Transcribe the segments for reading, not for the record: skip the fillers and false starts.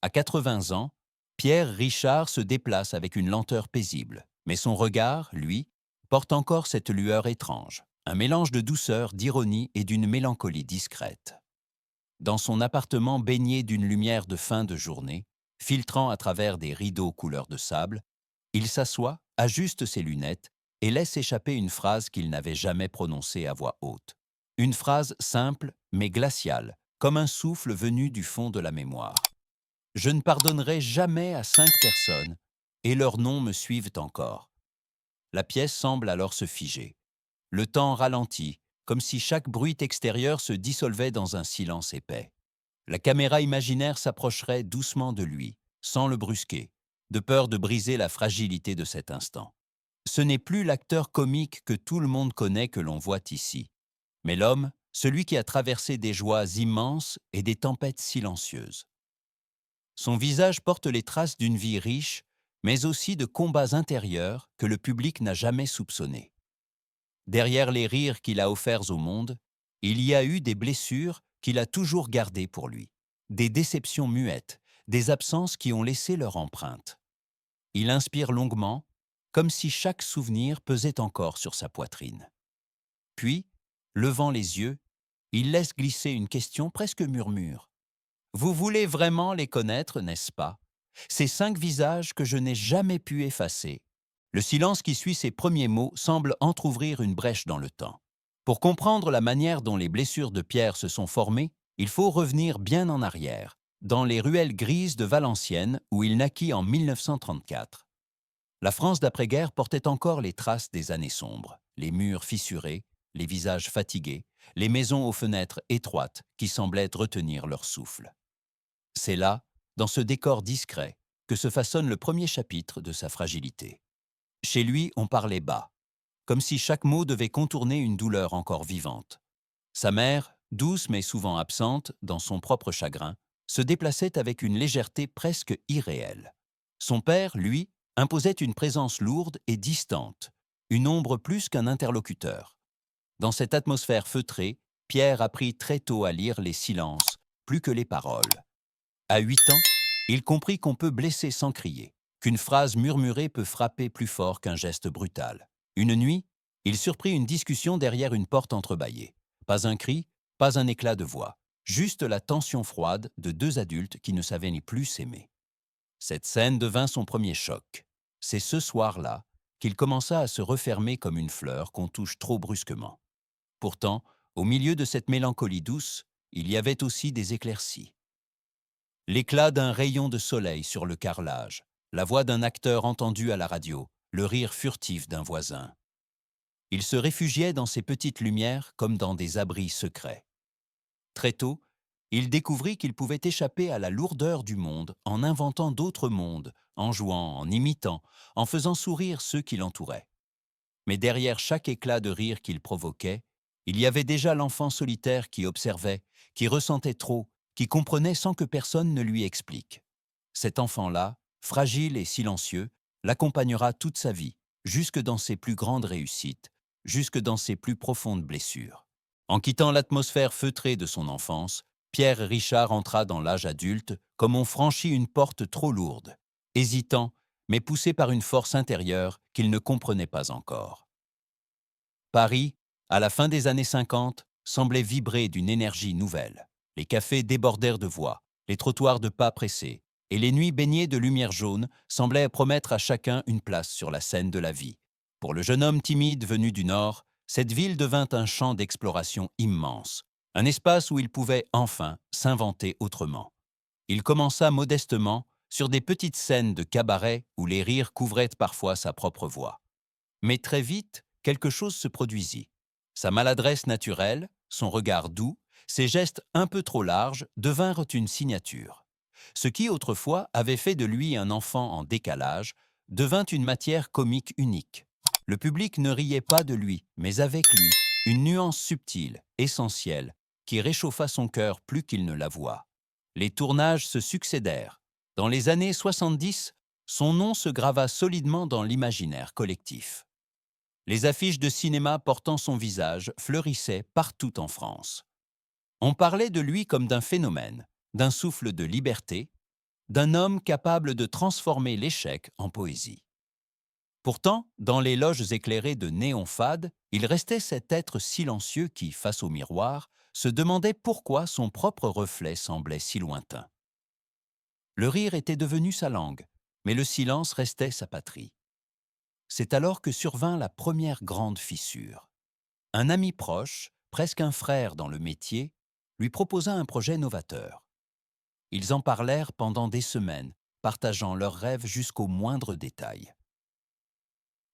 À 80 ans, Pierre Richard se déplace avec une lenteur paisible, mais son regard, lui, porte encore cette lueur étrange, un mélange de douceur, d'ironie et d'une mélancolie discrète. Dans son appartement baigné d'une lumière de fin de journée, filtrant à travers des rideaux couleur de sable, il s'assoit, ajuste ses lunettes et laisse échapper une phrase qu'il n'avait jamais prononcée à voix haute. Une phrase simple mais glaciale, comme un souffle venu du fond de la mémoire. Je ne pardonnerai jamais à 5 personnes, et leurs noms me suivent encore. La pièce semble alors se figer. Le temps ralentit, comme si chaque bruit extérieur se dissolvait dans un silence épais. La caméra imaginaire s'approcherait doucement de lui, sans le brusquer, de peur de briser la fragilité de cet instant. Ce n'est plus l'acteur comique que tout le monde connaît que l'on voit ici, mais l'homme, celui qui a traversé des joies immenses et des tempêtes silencieuses. Son visage porte les traces d'une vie riche, mais aussi de combats intérieurs que le public n'a jamais soupçonnés. Derrière les rires qu'il a offerts au monde, il y a eu des blessures qu'il a toujours gardées pour lui, des déceptions muettes, des absences qui ont laissé leur empreinte. Il inspire longuement, comme si chaque souvenir pesait encore sur sa poitrine. Puis, levant les yeux, il laisse glisser une question presque murmure. Vous voulez vraiment les connaître, n'est-ce pas? Ces 5 visages que je n'ai jamais pu effacer. Le silence qui suit ces premiers mots semble entr'ouvrir une brèche dans le temps. Pour comprendre la manière dont les blessures de Pierre se sont formées, il faut revenir bien en arrière, dans les ruelles grises de Valenciennes où il naquit en 1934. La France d'après-guerre portait encore les traces des années sombres, les murs fissurés, les visages fatigués, les maisons aux fenêtres étroites qui semblaient retenir leur souffle. C'est là, dans ce décor discret, que se façonne le premier chapitre de sa fragilité. Chez lui, on parlait bas, comme si chaque mot devait contourner une douleur encore vivante. Sa mère, douce mais souvent absente dans son propre chagrin, se déplaçait avec une légèreté presque irréelle. Son père, lui, imposait une présence lourde et distante, une ombre plus qu'un interlocuteur. Dans cette atmosphère feutrée, Pierre apprit très tôt à lire les silences, plus que les paroles. À 8 ans, il comprit qu'on peut blesser sans crier, qu'une phrase murmurée peut frapper plus fort qu'un geste brutal. Une nuit, il surprit une discussion derrière une porte entrebâillée. Pas un cri, pas un éclat de voix, juste la tension froide de 2 adultes qui ne savaient ni plus s'aimer. Cette scène devint son premier choc. C'est ce soir-là qu'il commença à se refermer comme une fleur qu'on touche trop brusquement. Pourtant, au milieu de cette mélancolie douce, il y avait aussi des éclaircies. L'éclat d'un rayon de soleil sur le carrelage, la voix d'un acteur entendu à la radio, le rire furtif d'un voisin. Il se réfugiait dans ces petites lumières comme dans des abris secrets. Très tôt, il découvrit qu'il pouvait échapper à la lourdeur du monde en inventant d'autres mondes, en jouant, en imitant, en faisant sourire ceux qui l'entouraient. Mais derrière chaque éclat de rire qu'il provoquait, il y avait déjà l'enfant solitaire qui observait, qui ressentait trop, qui comprenait sans que personne ne lui explique. Cet enfant-là, fragile et silencieux, l'accompagnera toute sa vie, jusque dans ses plus grandes réussites, jusque dans ses plus profondes blessures. En quittant l'atmosphère feutrée de son enfance, Pierre Richard entra dans l'âge adulte comme on franchit une porte trop lourde, hésitant, mais poussé par une force intérieure qu'il ne comprenait pas encore. Paris, à la fin des années 50, semblait vibrer d'une énergie nouvelle. Les cafés débordèrent de voix, les trottoirs de pas pressés, et les nuits baignées de lumière jaune semblaient promettre à chacun une place sur la scène de la vie. Pour le jeune homme timide venu du Nord, cette ville devint un champ d'exploration immense, un espace où il pouvait enfin s'inventer autrement. Il commença modestement sur des petites scènes de cabaret où les rires couvraient parfois sa propre voix. Mais très vite, quelque chose se produisit. Sa maladresse naturelle, son regard doux, ses gestes un peu trop larges devinrent une signature. Ce qui, autrefois, avait fait de lui un enfant en décalage, devint une matière comique unique. Le public ne riait pas de lui, mais avec lui, une nuance subtile, essentielle, qui réchauffa son cœur plus qu'il ne l'avoua. Les tournages se succédèrent. Dans les années 70, son nom se grava solidement dans l'imaginaire collectif. Les affiches de cinéma portant son visage fleurissaient partout en France. On parlait de lui comme d'un phénomène, d'un souffle de liberté, d'un homme capable de transformer l'échec en poésie. Pourtant, dans les loges éclairées de néons fades, il restait cet être silencieux qui, face au miroir, se demandait pourquoi son propre reflet semblait si lointain. Le rire était devenu sa langue, mais le silence restait sa patrie. C'est alors que survint la première grande fissure. Un ami proche, presque un frère dans le métier, lui proposa un projet novateur. Ils en parlèrent pendant des semaines, partageant leurs rêves jusqu'au moindre détail.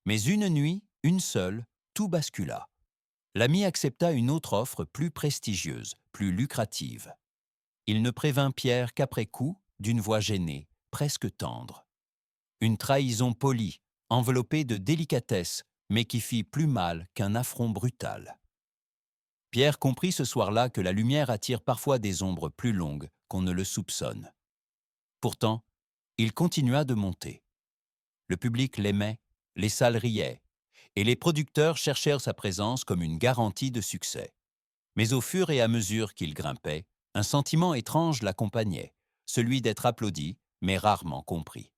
Mais une nuit, une seule, tout bascula. L'ami accepta une autre offre plus prestigieuse, plus lucrative. Il ne prévint Pierre qu'après coup, d'une voix gênée, presque tendre. Une trahison polie, enveloppée de délicatesse, mais qui fit plus mal qu'un affront brutal. Pierre comprit ce soir-là que la lumière attire parfois des ombres plus longues qu'on ne le soupçonne. Pourtant, il continua de monter. Le public l'aimait, les salles riaient, et les producteurs cherchèrent sa présence comme une garantie de succès. Mais au fur et à mesure qu'il grimpait, un sentiment étrange l'accompagnait, celui d'être applaudi, mais rarement compris.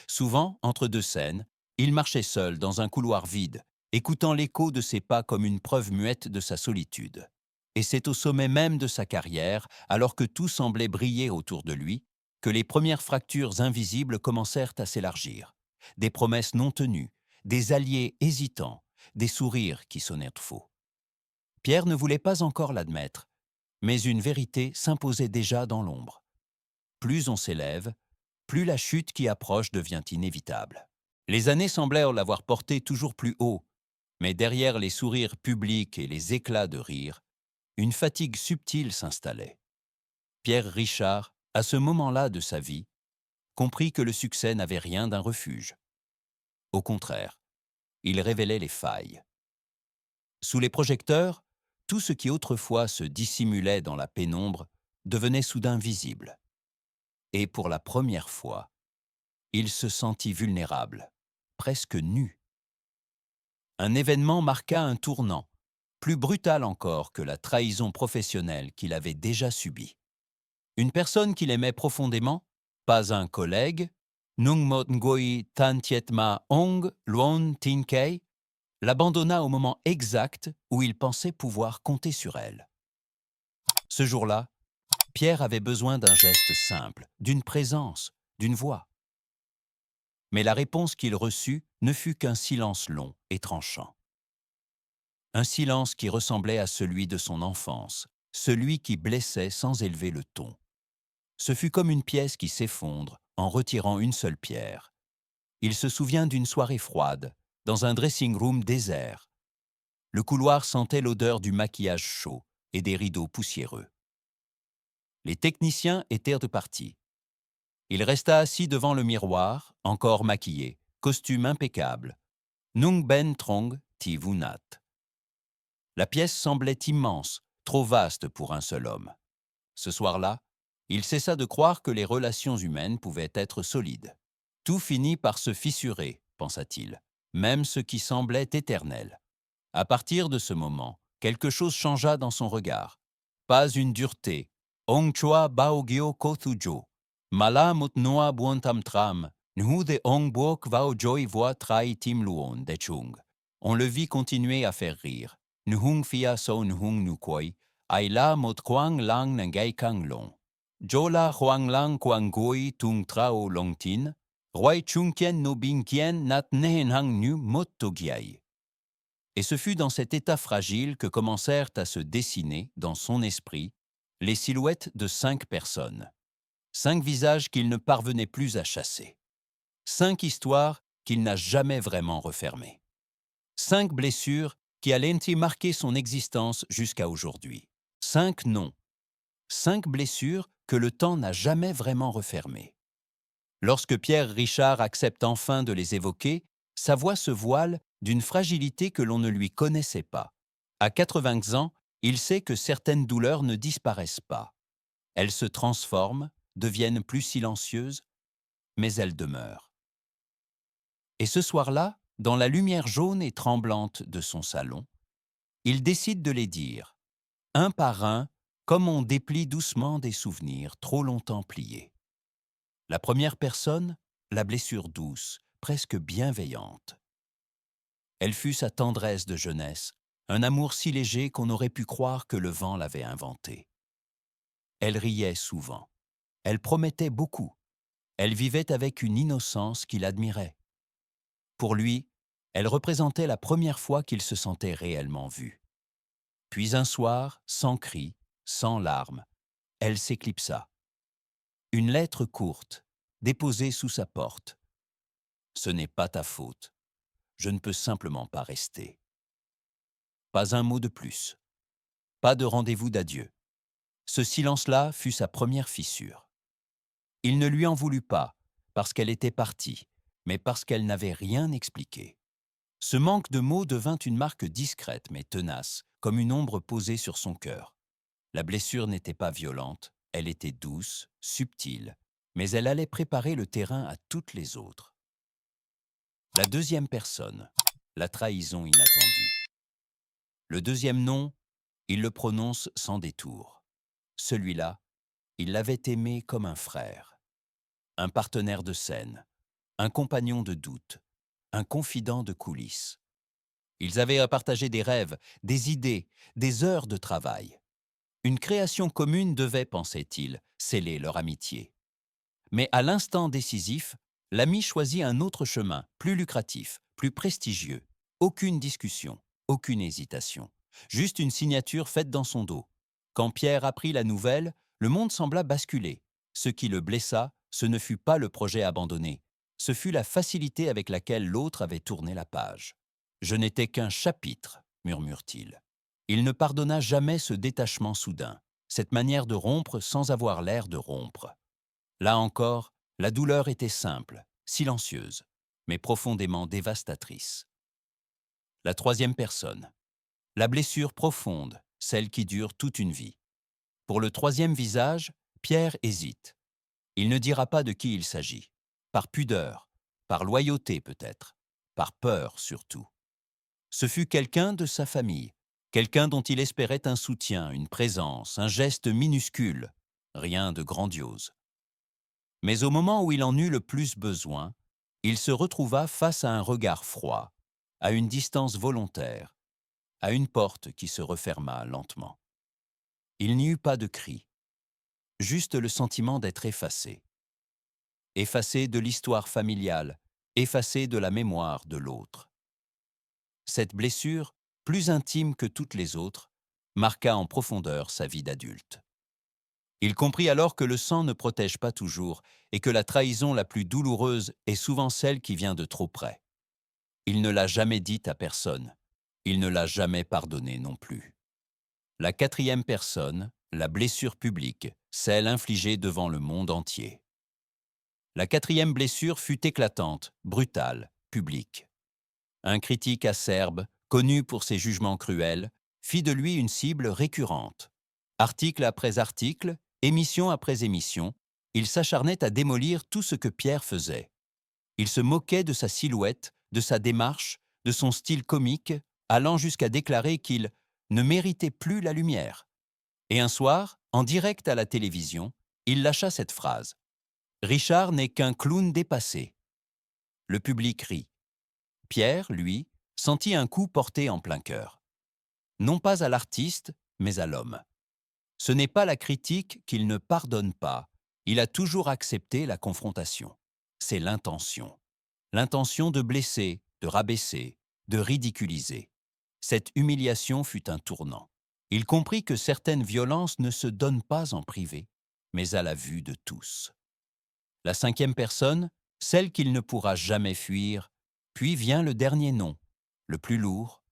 Souvent, entre deux scènes, il marchait seul dans un couloir vide, écoutant l'écho de ses pas comme une preuve muette de sa solitude. Et c'est au sommet même de sa carrière, alors que tout semblait briller autour de lui, que les premières fractures invisibles commencèrent à s'élargir. Des promesses non tenues, des alliés hésitants, des sourires qui sonnèrent faux. Pierre ne voulait pas encore l'admettre, mais une vérité s'imposait déjà dans l'ombre. Plus on s'élève, plus la chute qui approche devient inévitable. Les années semblèrent l'avoir porté toujours plus haut, mais derrière les sourires publics et les éclats de rire, une fatigue subtile s'installait. Pierre Richard, à ce moment-là de sa vie, comprit que le succès n'avait rien d'un refuge. Au contraire, il révélait les failles. Sous les projecteurs, tout ce qui autrefois se dissimulait dans la pénombre devenait soudain visible. Et pour la première fois, il se sentit vulnérable, presque nu. Un événement marqua un tournant, plus brutal encore que la trahison professionnelle qu'il avait déjà subie. Une personne qu'il aimait profondément, pas un collègue, Nung Mot Ngoi Tan Tiet Ma Ong Luon Tin Kei, l'abandonna au moment exact où il pensait pouvoir compter sur elle. Ce jour-là, Pierre avait besoin d'un geste simple, d'une présence, d'une voix. Mais la réponse qu'il reçut ne fut qu'un silence long et tranchant. Un silence qui ressemblait à celui de son enfance, celui qui blessait sans élever le ton. Ce fut comme une pièce qui s'effondre en retirant une seule pierre. Il se souvient d'une soirée froide, dans un dressing-room désert. Le couloir sentait l'odeur du maquillage chaud et des rideaux poussiéreux. Les techniciens étaient repartis. Il resta assis devant le miroir, encore maquillé, costume impeccable. Nung Ben Trong Ti Vunat. La pièce semblait immense, trop vaste pour un seul homme. Ce soir-là, il cessa de croire que les relations humaines pouvaient être solides. Tout finit par se fissurer, pensa-t-il, même ce qui semblait éternel. À partir de ce moment, quelque chose changea dans son regard. Pas une dureté. Ong chua baogyo kothujo. Mala mut noa buontam tram. Nhu de ong buok vao joy voa trai tim luon de chung. On le vit continuer à faire rire. Nhung fia so nhung nukoi. Aila mot kwang lang nangay kang long. Jola huang lang kwang goi tung trao long tin. Roi chunkien no binkien nat nehen hang nu mot togiai. Et ce fut dans cet état fragile que commencèrent à se dessiner, dans son esprit, les silhouettes de 5 personnes. 5 visages qu'il ne parvenait plus à chasser. 5 histoires qu'il n'a jamais vraiment refermées. 5 blessures qui allaient marquer son existence jusqu'à aujourd'hui. 5 noms. 5 blessures que le temps n'a jamais vraiment refermées. Lorsque Pierre Richard accepte enfin de les évoquer, sa voix se voile d'une fragilité que l'on ne lui connaissait pas. À 80 ans, il sait que certaines douleurs ne disparaissent pas. Elles se transforment, deviennent plus silencieuses, mais elles demeurent. Et ce soir-là, dans la lumière jaune et tremblante de son salon, il décide de les dire, un par un, comme on déplie doucement des souvenirs trop longtemps pliés. La première personne, la blessure douce, presque bienveillante. Elle fut sa tendresse de jeunesse, un amour si léger qu'on aurait pu croire que le vent l'avait inventé. Elle riait souvent. Elle promettait beaucoup. Elle vivait avec une innocence qu'il admirait. Pour lui, elle représentait la première fois qu'il se sentait réellement vu. Puis un soir, sans cri, sans larmes, elle s'éclipsa. Une lettre courte, déposée sous sa porte. « Ce n'est pas ta faute. Je ne peux simplement pas rester. » Pas un mot de plus. Pas de rendez-vous d'adieu. Ce silence-là fut sa première fissure. Il ne lui en voulut pas, parce qu'elle était partie, mais parce qu'elle n'avait rien expliqué. Ce manque de mots devint une marque discrète mais tenace, comme une ombre posée sur son cœur. La blessure n'était pas violente, elle était douce, subtile, mais elle allait préparer le terrain à toutes les autres. La deuxième personne, la trahison inattendue. Le deuxième nom, il le prononce sans détour. Celui-là, il l'avait aimé comme un frère, un partenaire de scène, un compagnon de doute, un confident de coulisses. Ils avaient à partager des rêves, des idées, des heures de travail. Une création commune devait, pensait-il, sceller leur amitié. Mais à l'instant décisif, l'ami choisit un autre chemin, plus lucratif, plus prestigieux. Aucune discussion, aucune hésitation. Juste une signature faite dans son dos. Quand Pierre apprit la nouvelle, le monde sembla basculer. Ce qui le blessa, ce ne fut pas le projet abandonné. Ce fut la facilité avec laquelle l'autre avait tourné la page. « Je n'étais qu'un chapitre », murmure-t-il. Il ne pardonna jamais ce détachement soudain, cette manière de rompre sans avoir l'air de rompre. Là encore, la douleur était simple, silencieuse, mais profondément dévastatrice. La troisième personne. La blessure profonde, celle qui dure toute une vie. Pour le troisième visage, Pierre hésite. Il ne dira pas de qui il s'agit. Par pudeur, par loyauté peut-être, par peur surtout. Ce fut quelqu'un de sa famille, quelqu'un dont il espérait un soutien, une présence, un geste minuscule, rien de grandiose. Mais au moment où il en eut le plus besoin, il se retrouva face à un regard froid, à une distance volontaire, à une porte qui se referma lentement. Il n'y eut pas de cri, juste le sentiment d'être effacé. Effacé de l'histoire familiale, effacé de la mémoire de l'autre. Cette blessure, plus intime que toutes les autres, marqua en profondeur sa vie d'adulte. Il comprit alors que le sang ne protège pas toujours et que la trahison la plus douloureuse est souvent celle qui vient de trop près. Il ne l'a jamais dite à personne. Il ne l'a jamais pardonné non plus. La quatrième personne, la blessure publique, celle infligée devant le monde entier. La quatrième blessure fut éclatante, brutale, publique. Un critique acerbe, connu pour ses jugements cruels, fit de lui une cible récurrente. Article après article, émission après émission, il s'acharnait à démolir tout ce que Pierre faisait. Il se moquait de sa silhouette, de sa démarche, de son style comique, allant jusqu'à déclarer qu'il ne méritait plus la lumière. Et un soir, en direct à la télévision, il lâcha cette phrase. « Richard n'est qu'un clown dépassé. » Le public rit. Pierre, lui, sentit un coup porté en plein cœur. Non pas à l'artiste, mais à l'homme. Ce n'est pas la critique qu'il ne pardonne pas. Il a toujours accepté la confrontation. C'est l'intention. L'intention de blesser, de rabaisser, de ridiculiser. Cette humiliation fut un tournant. Il comprit que certaines violences ne se donnent pas en privé, mais à la vue de tous. La cinquième personne, celle qu'il ne pourra jamais fuir, puis vient le dernier nom, le plus lourd,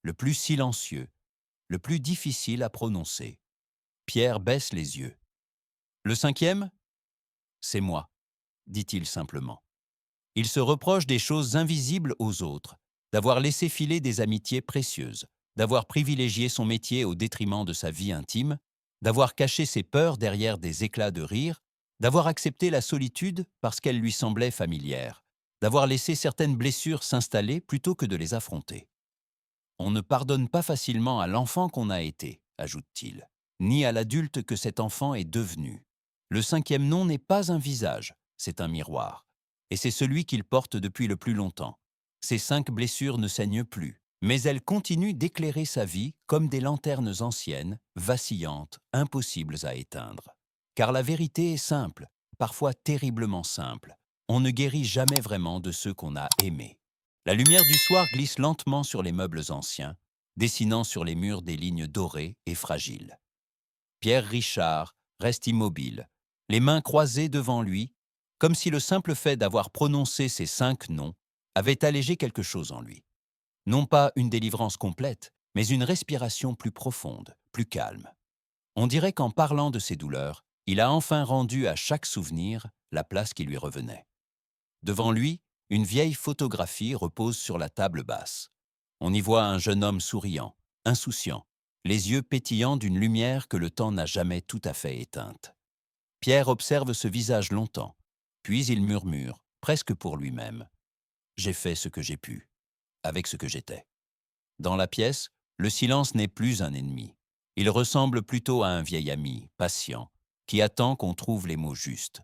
le plus silencieux, le plus difficile à prononcer. Pierre baisse les yeux. « Le cinquième ? C'est moi, » dit-il simplement. Il se reproche des choses invisibles aux autres, d'avoir laissé filer des amitiés précieuses, d'avoir privilégié son métier au détriment de sa vie intime, d'avoir caché ses peurs derrière des éclats de rire, d'avoir accepté la solitude parce qu'elle lui semblait familière, d'avoir laissé certaines blessures s'installer plutôt que de les affronter. On ne pardonne pas facilement à l'enfant qu'on a été, ajoute-t-il, ni à l'adulte que cet enfant est devenu. Le cinquième nom n'est pas un visage, c'est un miroir. Et c'est celui qu'il porte depuis le plus longtemps. Ses 5 blessures ne saignent plus, mais elles continuent d'éclairer sa vie comme des lanternes anciennes, vacillantes, impossibles à éteindre. Car la vérité est simple, parfois terriblement simple. On ne guérit jamais vraiment de ceux qu'on a aimés. La lumière du soir glisse lentement sur les meubles anciens, dessinant sur les murs des lignes dorées et fragiles. Pierre Richard reste immobile, les mains croisées devant lui, comme si le simple fait d'avoir prononcé ces 5 noms avait allégé quelque chose en lui. Non pas une délivrance complète, mais une respiration plus profonde, plus calme. On dirait qu'en parlant de ses douleurs, il a enfin rendu à chaque souvenir la place qui lui revenait. Devant lui, une vieille photographie repose sur la table basse. On y voit un jeune homme souriant, insouciant, les yeux pétillants d'une lumière que le temps n'a jamais tout à fait éteinte. Pierre observe ce visage longtemps, puis il murmure, presque pour lui-même. « J'ai fait ce que j'ai pu, avec ce que j'étais. » Dans la pièce, le silence n'est plus un ennemi. Il ressemble plutôt à un vieil ami, patient, qui attend qu'on trouve les mots justes.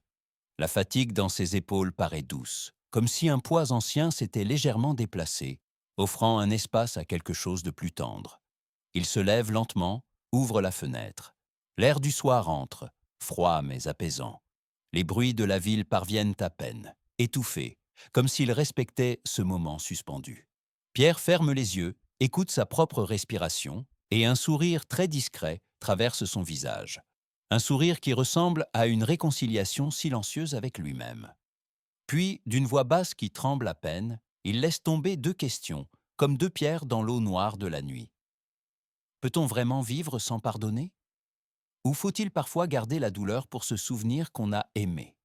La fatigue dans ses épaules paraît douce, comme si un poids ancien s'était légèrement déplacé, offrant un espace à quelque chose de plus tendre. Il se lève lentement, ouvre la fenêtre. L'air du soir entre, froid mais apaisant. Les bruits de la ville parviennent à peine, étouffés, comme s'ils respectaient ce moment suspendu. Pierre ferme les yeux, écoute sa propre respiration, et un sourire très discret traverse son visage. Un sourire qui ressemble à une réconciliation silencieuse avec lui-même. Puis, d'une voix basse qui tremble à peine, il laisse tomber 2 questions, comme 2 pierres dans l'eau noire de la nuit. Peut-on vraiment vivre sans pardonner? Ou faut-il parfois garder la douleur pour se souvenir qu'on a aimé?